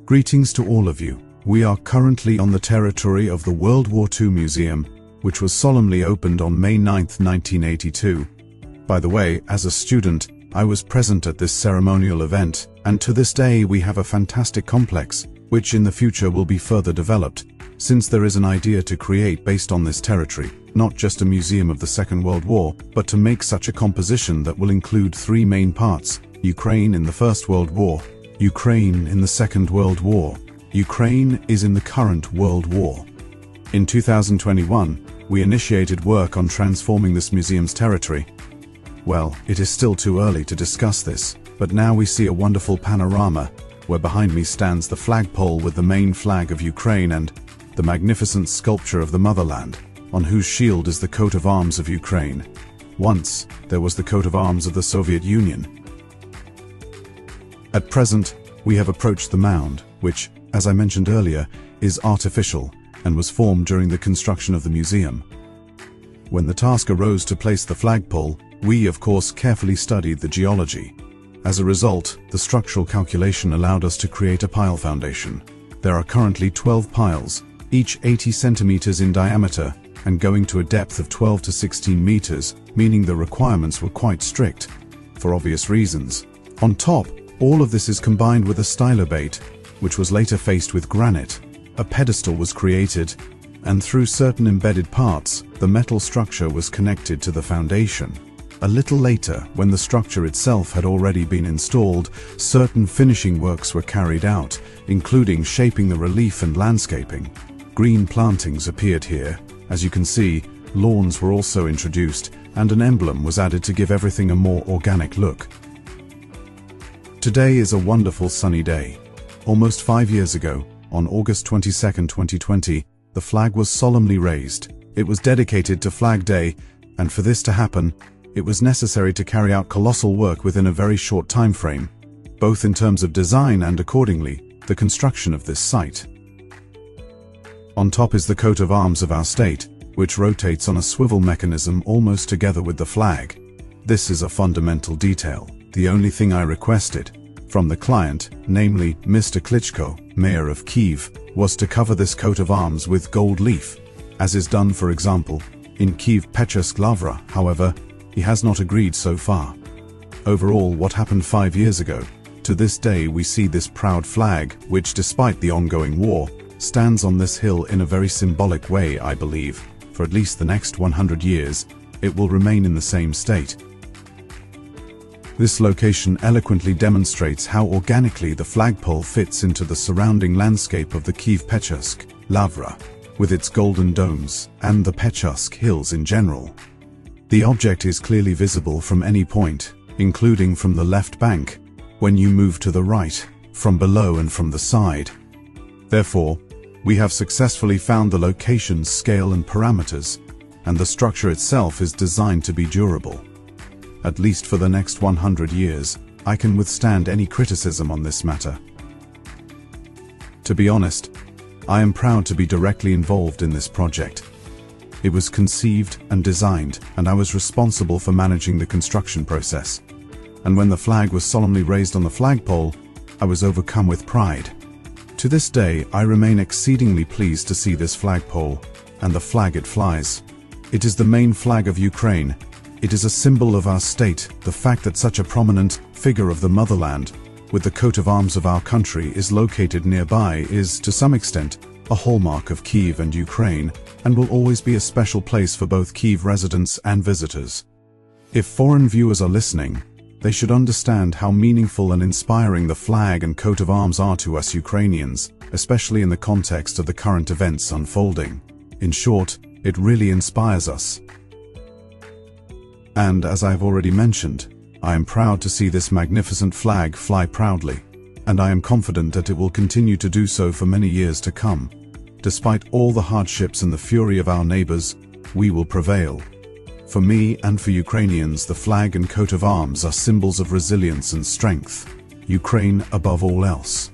Greetings to all of you. We are currently on the territory of the World War II Museum, which was solemnly opened on May 9, 1982. By the way, as a student, I was present at this ceremonial event, and to this day we have a fantastic complex, which in the future will be further developed, since there is an idea to create based on this territory, not just a museum of the Second World War, but to make such a composition that will include three main parts: Ukraine in the First World War, Ukraine in the Second World War, Ukraine is in the current World War. In 2021, we initiated work on transforming this museum's territory. Well, it is still too early to discuss this, but now we see a wonderful panorama, where behind me stands the flagpole with the main flag of Ukraine and the magnificent sculpture of the motherland, on whose shield is the coat of arms of Ukraine. Once, there was the coat of arms of the Soviet Union. At present, we have approached the mound, which, as I mentioned earlier, is artificial and was formed during the construction of the museum. When the task arose to place the flagpole, we, of course, carefully studied the geology. As a result, the structural calculation allowed us to create a pile foundation. There are currently 12 piles, each 80 centimeters in diameter and going to a depth of 12 to 16 meters, meaning the requirements were quite strict, for obvious reasons. On top, all of this is combined with a stylobate, which was later faced with granite. A pedestal was created, and through certain embedded parts, the metal structure was connected to the foundation. A little later, when the structure itself had already been installed, certain finishing works were carried out, including shaping the relief and landscaping. Green plantings appeared here. As you can see, lawns were also introduced, and an emblem was added to give everything a more organic look. Today is a wonderful sunny day. Almost 5 years ago, on August 22, 2020, the flag was solemnly raised. It was dedicated to Flag Day, and for this to happen, it was necessary to carry out colossal work within a very short time frame, both in terms of design and, accordingly, the construction of this site. On top is the coat of arms of our state, which rotates on a swivel mechanism almost together with the flag. This is a fundamental detail. The only thing I requested from the client, namely Mr. Klitschko, mayor of Kyiv, was to cover this coat of arms with gold leaf, as is done, for example, in Kyiv-Pechersk Lavra. However, he has not agreed so far. Overall, what happened 5 years ago? To this day we see this proud flag, which despite the ongoing war, stands on this hill in a very symbolic way. I believe, for at least the next 100 years, it will remain in the same state. This location eloquently demonstrates how organically the flagpole fits into the surrounding landscape of the Kyiv-Pechersk Lavra, with its golden domes, and the Pechersk hills in general. The object is clearly visible from any point, including from the left bank, when you move to the right, from below and from the side. Therefore, we have successfully found the location's scale and parameters, and the structure itself is designed to be durable. At least for the next 100 years, I can withstand any criticism on this matter. To be honest, I am proud to be directly involved in this project. It was conceived and designed, and I was responsible for managing the construction process. And when the flag was solemnly raised on the flagpole, I was overcome with pride. To this day, I remain exceedingly pleased to see this flagpole, and the flag it flies. It is the main flag of Ukraine. It is a symbol of our state. The fact that such a prominent figure of the motherland, with the coat of arms of our country, is located nearby is, to some extent, a hallmark of Kyiv and Ukraine, and will always be a special place for both Kyiv residents and visitors. If foreign viewers are listening, they should understand how meaningful and inspiring the flag and coat of arms are to us Ukrainians, especially in the context of the current events unfolding. In short, it really inspires us. And as I have already mentioned, I am proud to see this magnificent flag fly proudly, and I am confident that it will continue to do so for many years to come. Despite all the hardships and the fury of our neighbors, we will prevail. For me and for Ukrainians, the flag and coat of arms are symbols of resilience and strength. Ukraine above all else.